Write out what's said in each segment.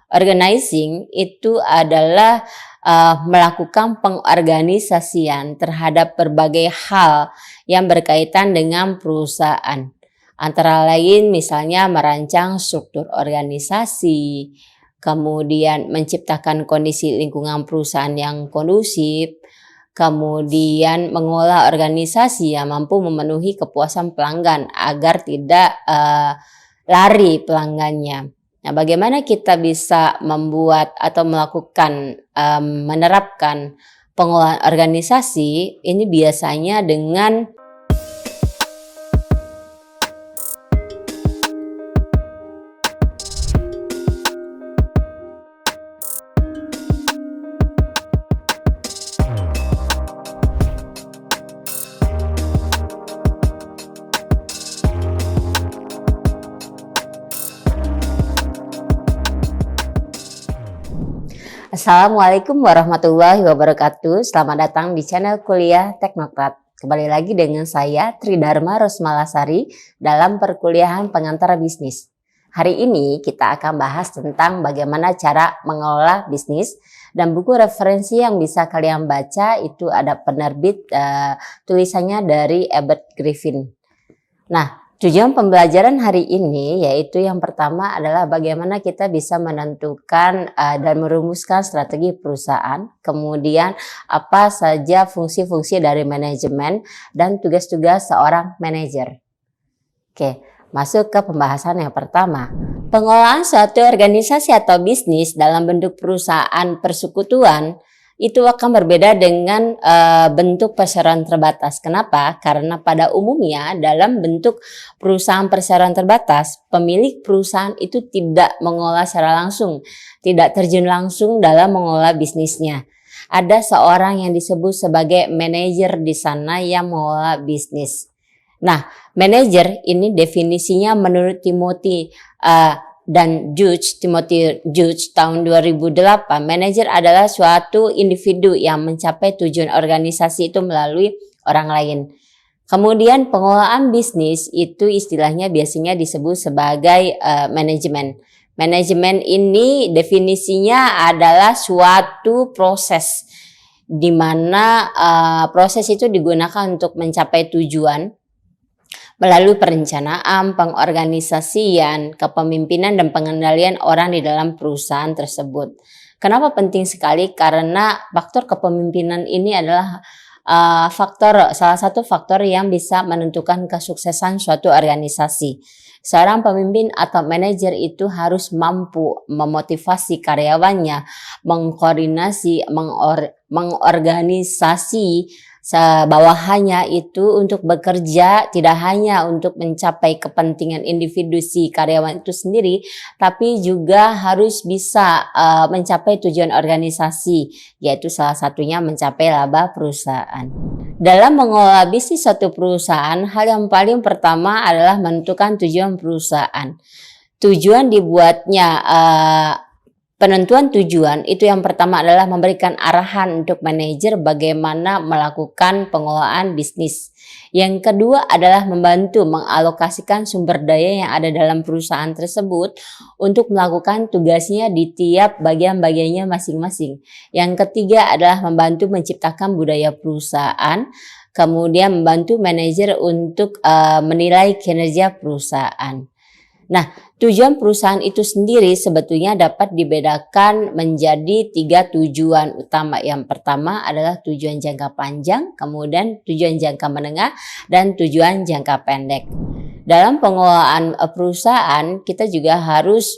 Organizing itu adalah melakukan pengorganisasian terhadap berbagai hal yang berkaitan dengan perusahaan. Antara lain misalnya merancang struktur organisasi, kemudian menciptakan kondisi lingkungan perusahaan yang kondusif, kemudian mengolah organisasi yang mampu memenuhi kepuasan pelanggan agar tidak lari pelanggannya. Nah, bagaimana kita bisa membuat atau melakukan, menerapkan pengolahan organisasi ini biasanya dengan Assalamualaikum warahmatullahi wabarakatuh. Selamat datang di channel Kuliah Teknokrat. Kembali lagi dengan saya Tridharma Rosmalasari dalam perkuliahan pengantar bisnis. Hari ini kita akan bahas tentang bagaimana cara mengelola bisnis, dan buku referensi yang bisa kalian baca itu ada penerbit tulisannya dari Ebert Griffin. Nah, tujuan pembelajaran hari ini yaitu yang pertama adalah bagaimana kita bisa menentukan dan merumuskan strategi perusahaan, kemudian apa saja fungsi-fungsi dari manajemen dan tugas-tugas seorang manajer. Oke, masuk ke pembahasan yang pertama. Pengelolaan suatu organisasi atau bisnis dalam bentuk perusahaan persekutuan itu akan berbeda dengan bentuk perseroan terbatas. Kenapa? Karena pada umumnya dalam bentuk perusahaan perseroan terbatas, pemilik perusahaan itu tidak mengolah secara langsung, tidak terjun langsung dalam mengolah bisnisnya. Ada seorang yang disebut sebagai manajer di sana yang mengolah bisnis. Nah, manajer ini definisinya menurut Timothy dan Timothy Judge tahun 2008, manajer adalah suatu individu yang mencapai tujuan organisasi itu melalui orang lain. Kemudian pengelolaan bisnis itu istilahnya biasanya disebut sebagai manajemen. Manajemen ini definisinya adalah suatu proses di mana proses itu digunakan untuk mencapai tujuan melalui perencanaan, pengorganisasian, kepemimpinan, dan pengendalian orang di dalam perusahaan tersebut. Kenapa penting sekali? Karena faktor kepemimpinan ini adalah salah satu faktor yang bisa menentukan kesuksesan suatu organisasi. Seorang pemimpin atau manajer itu harus mampu memotivasi karyawannya, mengkoordinasi, mengorganisasi bawahannya itu untuk bekerja tidak hanya untuk mencapai kepentingan individu si karyawan itu sendiri, tapi juga harus bisa mencapai tujuan organisasi, yaitu salah satunya mencapai laba perusahaan. Dalam mengelola bisnis suatu perusahaan, hal yang paling pertama adalah menentukan tujuan perusahaan. Tujuan dibuatnya penentuan tujuan itu yang pertama adalah memberikan arahan untuk manajer bagaimana melakukan pengelolaan bisnis. Yang kedua adalah membantu mengalokasikan sumber daya yang ada dalam perusahaan tersebut untuk melakukan tugasnya di tiap bagian-bagiannya masing-masing. Yang ketiga adalah membantu menciptakan budaya perusahaan, kemudian membantu manajer untuk menilai kinerja perusahaan. Nah, tujuan perusahaan itu sendiri sebetulnya dapat dibedakan menjadi 3 tujuan utama. Yang pertama adalah tujuan jangka panjang, kemudian tujuan jangka menengah, dan tujuan jangka pendek. Dalam pengelolaan perusahaan, kita juga harus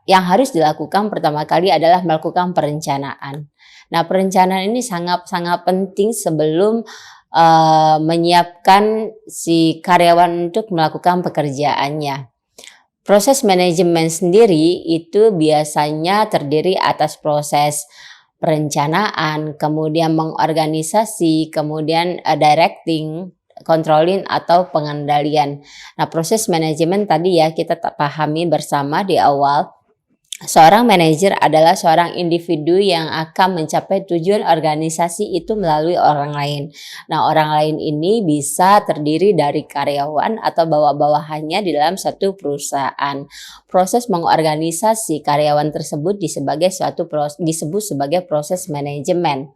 yang harus dilakukan pertama kali adalah melakukan perencanaan. Nah, perencanaan ini sangat penting sebelum menyiapkan si karyawan untuk melakukan pekerjaannya. Proses manajemen sendiri itu biasanya terdiri atas proses perencanaan, kemudian mengorganisasi, kemudian directing, controlling atau pengendalian. Nah, proses manajemen tadi ya kita pahami bersama di awal. Seorang manajer adalah seorang individu yang akan mencapai tujuan organisasi itu melalui orang lain. Nah, orang lain ini bisa terdiri dari karyawan atau bawah-bawahannya di dalam satu perusahaan. Proses mengorganisasi karyawan tersebut disebut sebagai proses manajemen.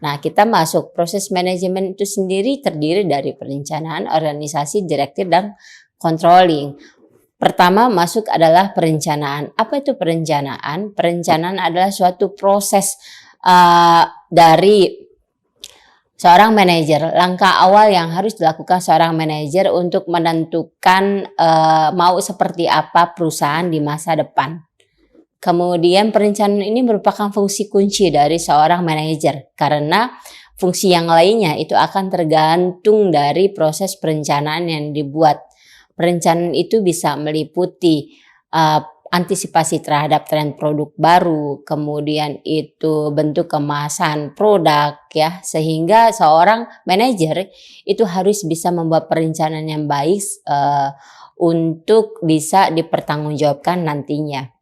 Nah, kita masuk proses manajemen itu sendiri terdiri dari perencanaan, organisasi, direktif, dan controlling. Pertama masuk adalah perencanaan. Apa itu perencanaan? Perencanaan adalah suatu proses dari seorang manajer. Langkah awal yang harus dilakukan seorang manajer untuk menentukan mau seperti apa perusahaan di masa depan. Kemudian perencanaan ini merupakan fungsi kunci dari seorang manajer karena fungsi yang lainnya itu akan tergantung dari proses perencanaan yang dibuat. Perencanaan itu bisa meliputi antisipasi terhadap tren produk baru, kemudian itu bentuk kemasan produk ya, sehingga seorang manajer itu harus bisa membuat perencanaan yang baik untuk bisa dipertanggungjawabkan nantinya.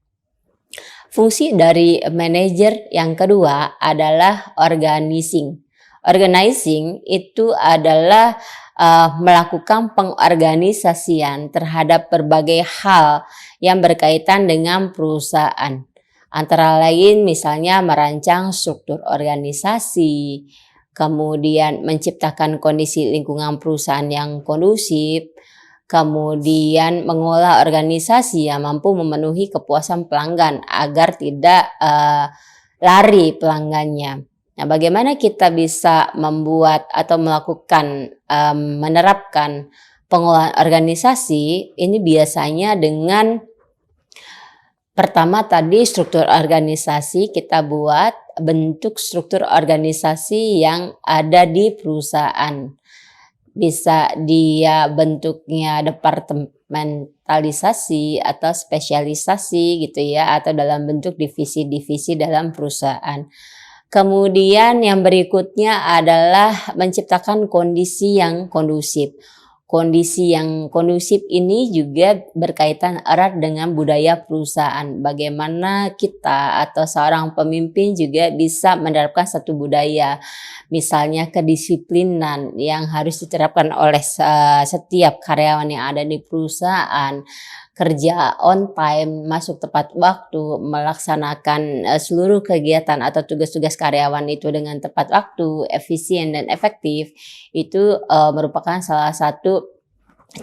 Fungsi dari manajer yang kedua adalah organizing. Organizing itu adalah melakukan pengorganisasian terhadap berbagai hal yang berkaitan dengan perusahaan. Antara lain misalnya merancang struktur organisasi, kemudian menciptakan kondisi lingkungan perusahaan yang kondusif, kemudian mengolah organisasi yang mampu memenuhi kepuasan pelanggan agar tidak lari pelanggannya. Nah, bagaimana kita bisa membuat atau melakukan menerapkan pengolahan organisasi ini biasanya dengan pertama tadi struktur organisasi kita buat bentuk struktur organisasi yang ada di perusahaan. Bisa dia bentuknya departementalisasi atau spesialisasi gitu ya, atau dalam bentuk divisi-divisi dalam perusahaan. Kemudian yang berikutnya adalah menciptakan kondisi yang kondusif. Kondisi yang kondusif ini juga berkaitan erat dengan budaya perusahaan. Bagaimana kita atau seorang pemimpin juga bisa menerapkan satu budaya. Misalnya kedisiplinan yang harus diterapkan oleh setiap karyawan yang ada di perusahaan. Kerja on time, masuk tepat waktu, melaksanakan seluruh kegiatan atau tugas-tugas karyawan itu dengan tepat waktu, efisien dan efektif, itu merupakan salah satu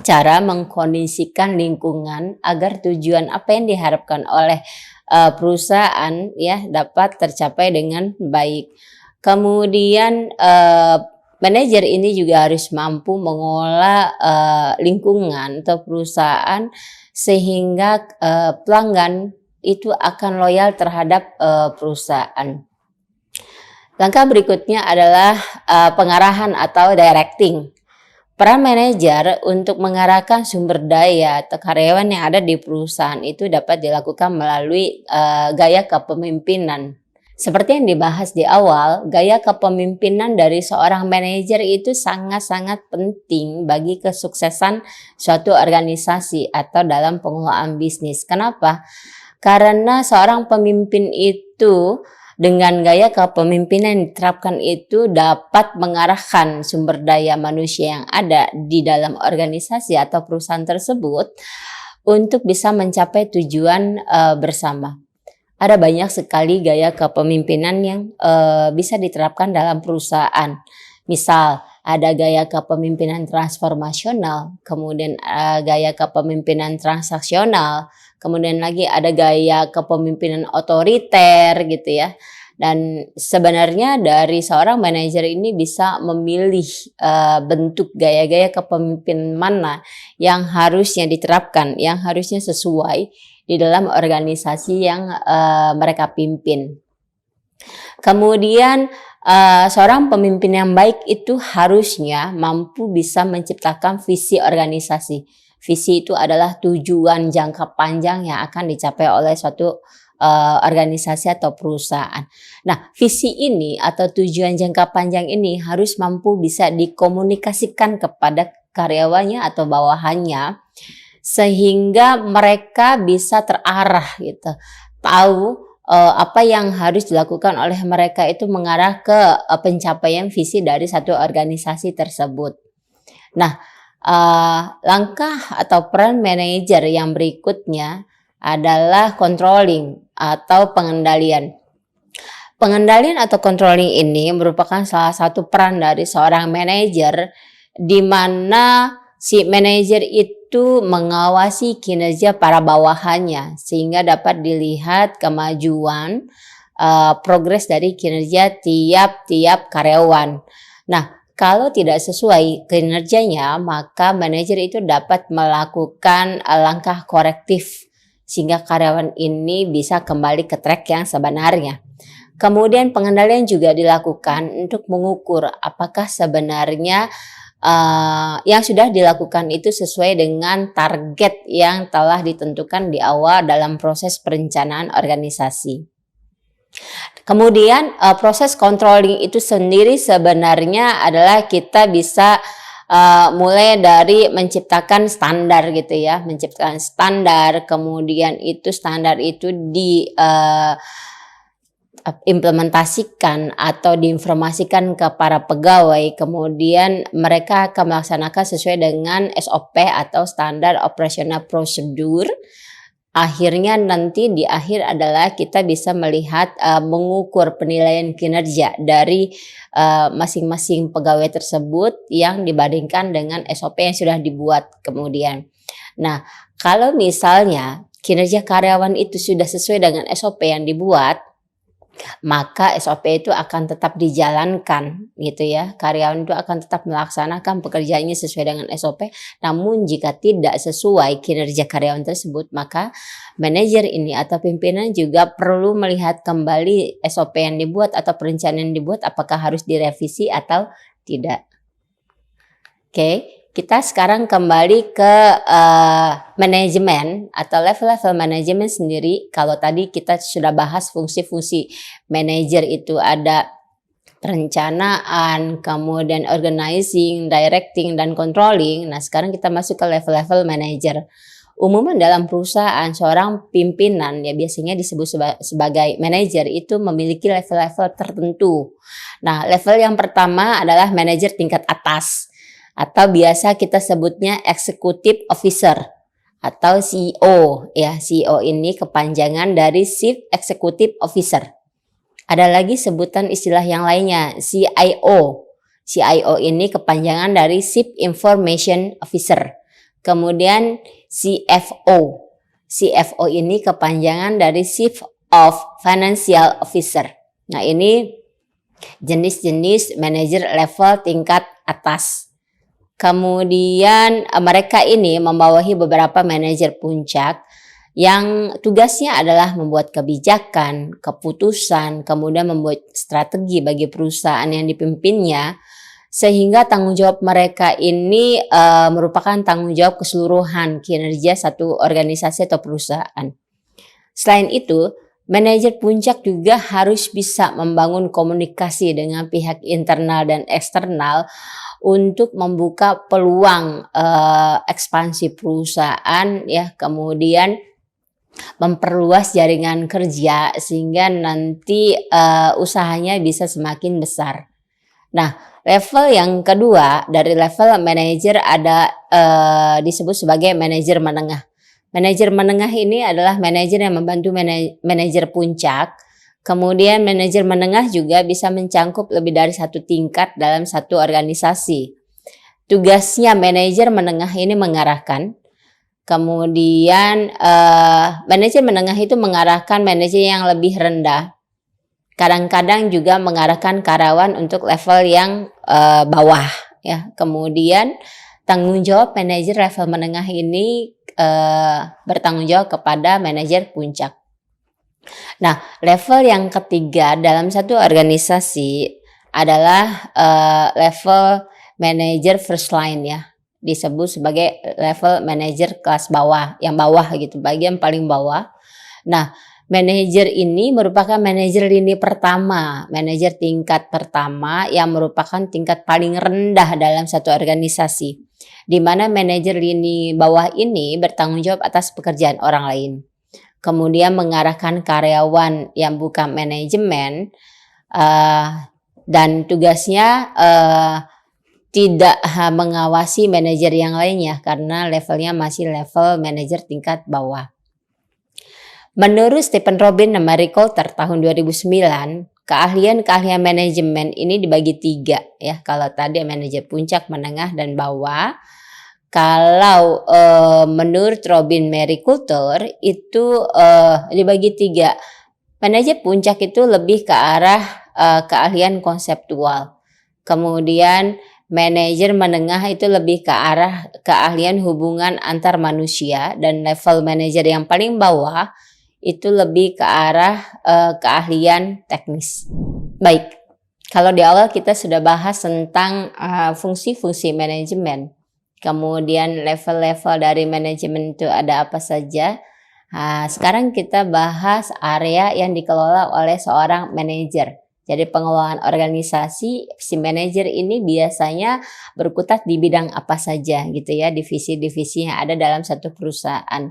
cara mengkondisikan lingkungan agar tujuan apa yang diharapkan oleh perusahaan ya dapat tercapai dengan baik. Kemudian manajer ini juga harus mampu mengolah lingkungan atau perusahaan sehingga pelanggan itu akan loyal terhadap perusahaan. Langkah berikutnya adalah pengarahan atau directing. Peran manajer untuk mengarahkan sumber daya atau karyawan yang ada di perusahaan itu dapat dilakukan melalui gaya kepemimpinan. Seperti yang dibahas di awal, gaya kepemimpinan dari seorang manajer itu sangat-sangat penting bagi kesuksesan suatu organisasi atau dalam pengelolaan bisnis. Kenapa? Karena seorang pemimpin itu dengan gaya kepemimpinan yang diterapkan itu dapat mengarahkan sumber daya manusia yang ada di dalam organisasi atau perusahaan tersebut untuk bisa mencapai tujuan bersama. Ada banyak sekali gaya kepemimpinan yang bisa diterapkan dalam perusahaan. Misal, ada gaya kepemimpinan transformasional, kemudian gaya kepemimpinan transaksional, kemudian lagi ada gaya kepemimpinan otoriter gitu ya. Dan sebenarnya dari seorang manajer ini bisa memilih bentuk gaya-gaya kepemimpinan mana yang harusnya diterapkan, yang harusnya sesuai di dalam organisasi yang mereka pimpin. Kemudian seorang pemimpin yang baik itu harusnya mampu bisa menciptakan visi organisasi. Visi itu adalah tujuan jangka panjang yang akan dicapai oleh suatu organisasi atau perusahaan. Nah, visi ini atau tujuan jangka panjang ini harus mampu bisa dikomunikasikan kepada karyawannya atau bawahannya sehingga mereka bisa terarah gitu, tahu apa yang harus dilakukan oleh mereka itu mengarah ke pencapaian visi dari satu organisasi tersebut. Nah, langkah atau peran manajer yang berikutnya adalah controlling atau pengendalian. Pengendalian atau controlling ini merupakan salah satu peran dari seorang manajer di mana si manajer itu mengawasi kinerja para bawahannya sehingga dapat dilihat kemajuan progres dari kinerja tiap-tiap karyawan. Nah, kalau tidak sesuai kinerjanya, maka manajer itu dapat melakukan langkah korektif sehingga karyawan ini bisa kembali ke track yang sebenarnya. Kemudian pengendalian juga dilakukan untuk mengukur apakah sebenarnya yang sudah dilakukan itu sesuai dengan target yang telah ditentukan di awal dalam proses perencanaan organisasi. Kemudian proses controlling itu sendiri sebenarnya adalah kita bisa mulai dari menciptakan standar gitu ya, menciptakan standar, kemudian itu standar itu implementasikan atau diinformasikan ke para pegawai, kemudian mereka akan melaksanakan sesuai dengan SOP atau Standard Operational Procedure. Akhirnya nanti di akhir adalah kita bisa melihat mengukur penilaian kinerja dari masing-masing pegawai tersebut yang dibandingkan dengan SOP yang sudah dibuat kemudian. Nah, kalau misalnya kinerja karyawan itu sudah sesuai dengan SOP yang dibuat, maka SOP itu akan tetap dijalankan gitu ya. Karyawan itu akan tetap melaksanakan pekerjaannya sesuai dengan SOP. Namun jika tidak sesuai kinerja karyawan tersebut, maka manajer ini atau pimpinan juga perlu melihat kembali SOP yang dibuat atau perencanaan yang dibuat apakah harus direvisi atau tidak. Oke. Kita sekarang kembali ke manajemen atau level-level manajemen sendiri. Kalau tadi kita sudah bahas fungsi-fungsi manajer itu ada perencanaan, kemudian organizing, directing, dan controlling. Nah, sekarang kita masuk ke level-level manajer. Umumnya dalam perusahaan seorang pimpinan ya biasanya disebut sebagai manajer itu memiliki level-level tertentu. Nah, level yang pertama adalah manajer tingkat atas, atau biasa kita sebutnya executive officer atau CEO ya. CEO ini kepanjangan dari Chief Executive Officer. Ada lagi sebutan istilah yang lainnya, CIO. CIO ini kepanjangan dari Chief Information Officer. Kemudian CFO. CFO ini kepanjangan dari Chief of Financial Officer. Nah, ini jenis-jenis manajer level tingkat atas. Kemudian mereka ini membawahi beberapa manajer puncak yang tugasnya adalah membuat kebijakan, keputusan, kemudian membuat strategi bagi perusahaan yang dipimpinnya, sehingga tanggung jawab mereka ini merupakan tanggung jawab keseluruhan kinerja satu organisasi atau perusahaan. Selain itu, manajer puncak juga harus bisa membangun komunikasi dengan pihak internal dan eksternal untuk membuka peluang ekspansi perusahaan ya, kemudian memperluas jaringan kerja sehingga nanti usahanya bisa semakin besar. Nah, level yang kedua dari level manajer ada disebut sebagai manajer menengah. Manajer menengah ini adalah manajer yang membantu manajer puncak. Kemudian manajer menengah juga bisa mencangkup lebih dari satu tingkat dalam satu organisasi. Tugasnya manajer menengah ini mengarahkan. Kemudian manajer menengah itu mengarahkan manajer yang lebih rendah. Kadang-kadang juga mengarahkan karyawan untuk level yang bawah ya. Kemudian tanggung jawab manajer level menengah ini bertanggung jawab kepada manajer puncak. Nah, level yang ketiga dalam satu organisasi adalah level manager first line ya. Disebut sebagai level manager kelas bawah, yang bawah gitu, bagian paling bawah. Nah, manajer ini merupakan manajer lini pertama, manajer tingkat pertama yang merupakan tingkat paling rendah dalam satu organisasi. Di mana manajer lini bawah ini bertanggung jawab atas pekerjaan orang lain. kemudian mengarahkan karyawan yang bukan manajemen, uh, dan tugasnya tidak mengawasi manajer yang lainnya karena levelnya masih level manajer tingkat bawah. Menurut Stephen Robin dan Mary Coulter tahun 2009, keahlian-keahlian manajemen ini dibagi 3 ya. Kalau tadi manajer puncak, menengah, dan bawah. Kalau menurut Robin Mary Coulter itu dibagi 3. Manajer puncak itu lebih ke arah keahlian konseptual. Kemudian manajer menengah itu lebih ke arah keahlian hubungan antar manusia, dan level manajer yang paling bawah itu lebih ke arah keahlian teknis. Baik, kalau di awal kita sudah bahas tentang fungsi-fungsi manajemen, kemudian level-level dari manajemen itu ada apa saja. Sekarang kita bahas area yang dikelola oleh seorang manajer. Jadi pengelolaan organisasi, si manajer ini biasanya berkutat di bidang apa saja gitu ya, divisi-divisi yang ada dalam satu perusahaan.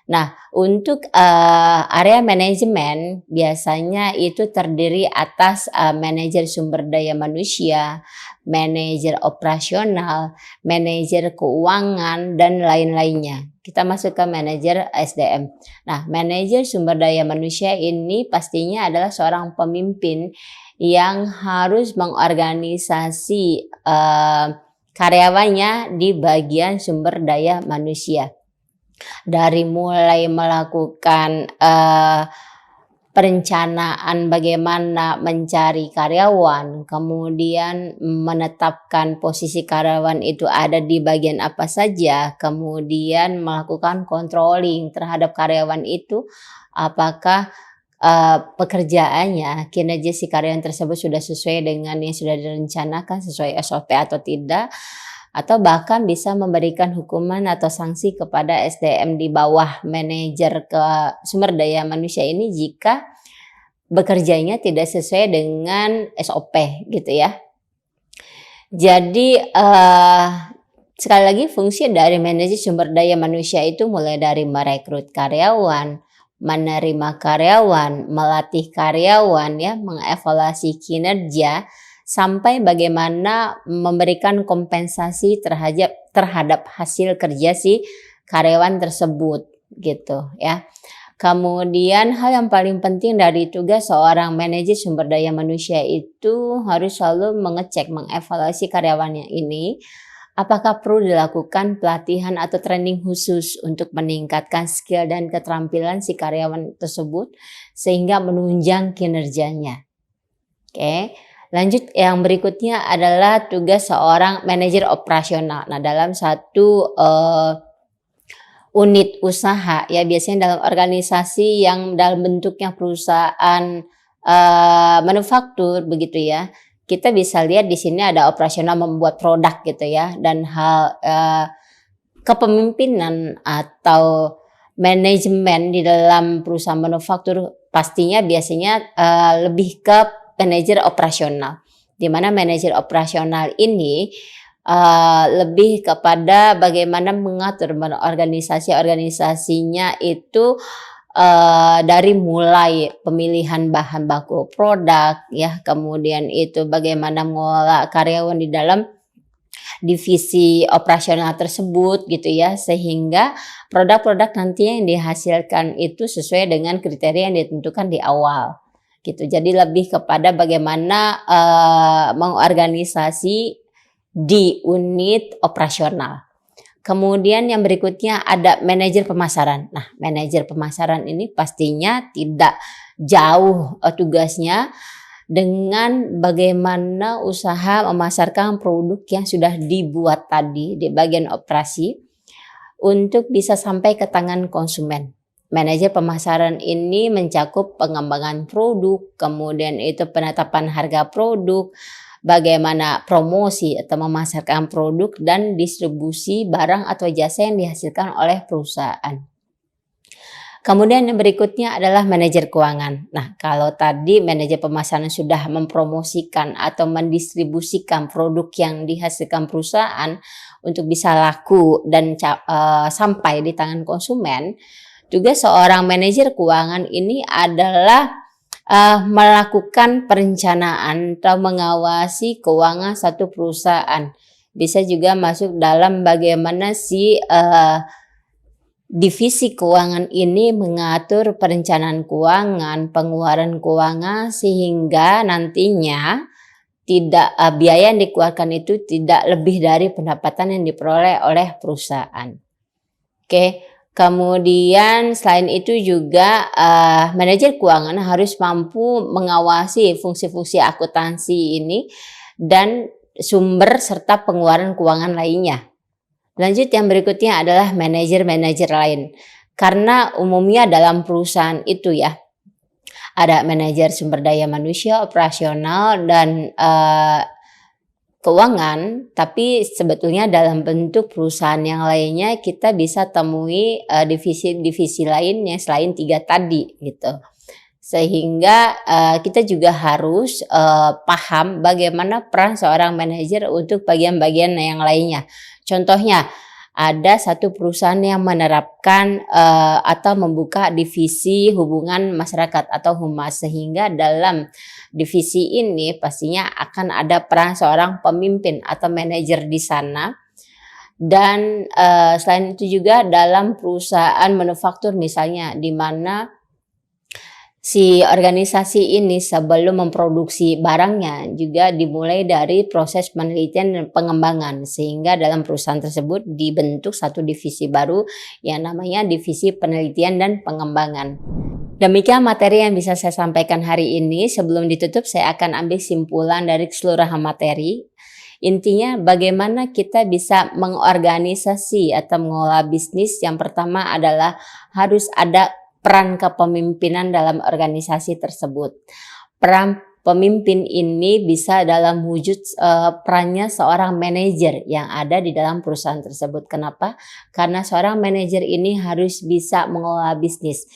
Nah, untuk area manajemen biasanya itu terdiri atas manajer sumber daya manusia, manajer operasional, manajer keuangan, dan lain-lainnya. Kita masuk ke manajer SDM. Nah, manajer sumber daya manusia ini pastinya adalah seorang pemimpin yang harus mengorganisasi karyawannya di bagian sumber daya manusia. Dari mulai melakukan perencanaan bagaimana mencari karyawan, kemudian menetapkan posisi karyawan itu ada di bagian apa saja, kemudian melakukan controlling terhadap karyawan itu, apakah pekerjaannya, kinerja si karyawan tersebut sudah sesuai dengan yang sudah direncanakan, sesuai SOP atau tidak, atau bahkan bisa memberikan hukuman atau sanksi kepada SDM di bawah manajer ke sumber daya manusia ini jika bekerjanya tidak sesuai dengan SOP gitu ya. Jadi sekali lagi fungsi dari manajer sumber daya manusia itu mulai dari merekrut karyawan, menerima karyawan, melatih karyawan ya, mengevaluasi kinerja, sampai bagaimana memberikan kompensasi terhadap hasil kerja si karyawan tersebut gitu ya. Kemudian hal yang paling penting dari tugas seorang manajer sumber daya manusia itu harus selalu mengecek, mengevaluasi karyawannya ini apakah perlu dilakukan pelatihan atau training khusus untuk meningkatkan skill dan keterampilan si karyawan tersebut sehingga menunjang kinerjanya. Oke. Lanjut, yang berikutnya adalah tugas seorang manajer operasional. Nah, dalam satu unit usaha ya, biasanya dalam organisasi yang dalam bentuknya perusahaan manufaktur begitu ya, kita bisa lihat di sini ada operasional membuat produk gitu ya, dan hal kepemimpinan atau manajemen di dalam perusahaan manufaktur pastinya biasanya lebih ke manajer operasional, di mana manajer operasional ini lebih kepada bagaimana mengatur organisasinya itu dari mulai pemilihan bahan baku produk ya, kemudian itu bagaimana mengelola karyawan di dalam divisi operasional tersebut gitu ya, sehingga produk-produk nanti yang dihasilkan itu sesuai dengan kriteria yang ditentukan di awal. Gitu. Jadi lebih kepada bagaimana mengorganisasi di unit operasional. Kemudian yang berikutnya ada manajer pemasaran. Nah, manajer pemasaran ini pastinya tidak jauh tugasnya dengan bagaimana usaha memasarkan produk yang sudah dibuat tadi di bagian operasi untuk bisa sampai ke tangan konsumen. Manajer pemasaran ini mencakup pengembangan produk, kemudian itu penetapan harga produk, bagaimana promosi atau memasarkan produk, dan distribusi barang atau jasa yang dihasilkan oleh perusahaan. Kemudian yang berikutnya adalah manajer keuangan. Nah, kalau tadi manajer pemasaran sudah mempromosikan atau mendistribusikan produk yang dihasilkan perusahaan untuk bisa laku dan sampai di tangan konsumen, Tugas seorang manajer keuangan ini adalah melakukan perencanaan atau mengawasi keuangan satu perusahaan. Bisa juga masuk dalam bagaimana si divisi keuangan ini mengatur perencanaan keuangan, pengeluaran keuangan sehingga nantinya tidak biaya yang dikeluarkan itu tidak lebih dari pendapatan yang diperoleh oleh perusahaan. Oke. Kemudian selain itu juga manajer keuangan harus mampu mengawasi fungsi-fungsi akuntansi ini dan sumber serta pengeluaran keuangan lainnya. Lanjut yang berikutnya adalah manajer-manajer lain. Karena umumnya dalam perusahaan itu ya ada manajer sumber daya manusia, operasional dan keuangan, tapi sebetulnya dalam bentuk perusahaan yang lainnya kita bisa temui divisi-divisi lainnya selain 3 tadi gitu. Sehingga kita juga harus paham bagaimana peran seorang manajer untuk bagian-bagian yang lainnya. Contohnya ada satu perusahaan yang menerapkan atau membuka divisi hubungan masyarakat atau humas, sehingga dalam divisi ini pastinya akan ada peran seorang pemimpin atau manajer di sana. Dan selain itu juga dalam perusahaan manufaktur misalnya, di mana si organisasi ini sebelum memproduksi barangnya juga dimulai dari proses penelitian dan pengembangan, sehingga dalam perusahaan tersebut dibentuk satu divisi baru yang namanya divisi penelitian dan pengembangan. Demikian materi yang bisa saya sampaikan hari ini. Sebelum ditutup saya akan ambil simpulan dari keseluruhan materi. Intinya bagaimana kita bisa mengorganisasi atau mengelola bisnis. Yang pertama adalah harus ada peran kepemimpinan dalam organisasi tersebut. Peran pemimpin ini bisa dalam wujud perannya seorang manajer yang ada di dalam perusahaan tersebut. Kenapa? Karena seorang manajer ini harus bisa mengelola bisnis.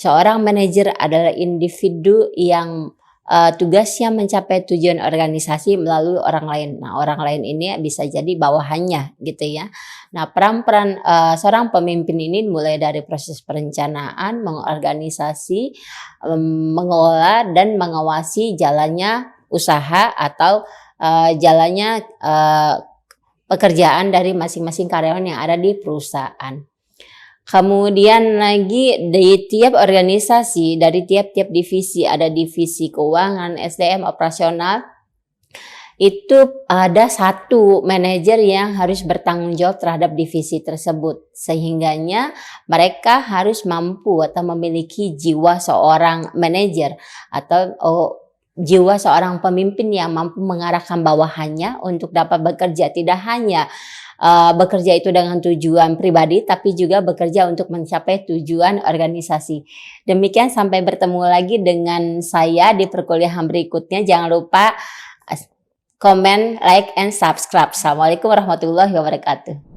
Seorang manajer adalah individu yang tugasnya mencapai tujuan organisasi melalui orang lain. Nah, orang lain ini bisa jadi bawahannya gitu ya. Nah, peran-peran seorang pemimpin ini mulai dari proses perencanaan, mengorganisasi, mengelola dan mengawasi jalannya usaha atau jalannya pekerjaan dari masing-masing karyawan yang ada di perusahaan. Kemudian lagi di tiap organisasi, dari tiap-tiap divisi, ada divisi keuangan, SDM, operasional, itu ada satu manajer yang harus bertanggung jawab terhadap divisi tersebut. Sehingganya mereka harus mampu atau memiliki jiwa seorang manajer atau jiwa seorang pemimpin yang mampu mengarahkan bawahannya untuk dapat bekerja, tidak hanya bekerja itu dengan tujuan pribadi, tapi juga bekerja untuk mencapai tujuan organisasi. Demikian, sampai bertemu lagi dengan saya di perkuliahan berikutnya. Jangan lupa komen, like, and subscribe. Assalamualaikum warahmatullahi wabarakatuh.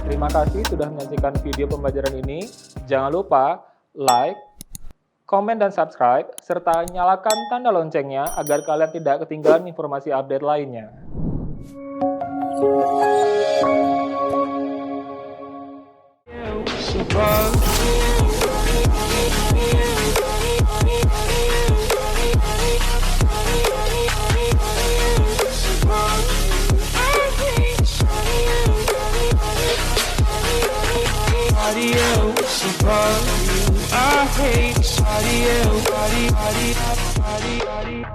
Terima kasih sudah menyaksikan video pembelajaran ini. Jangan lupa like, komen, dan subscribe, serta nyalakan tanda loncengnya agar kalian tidak ketinggalan informasi update lainnya. I hate body.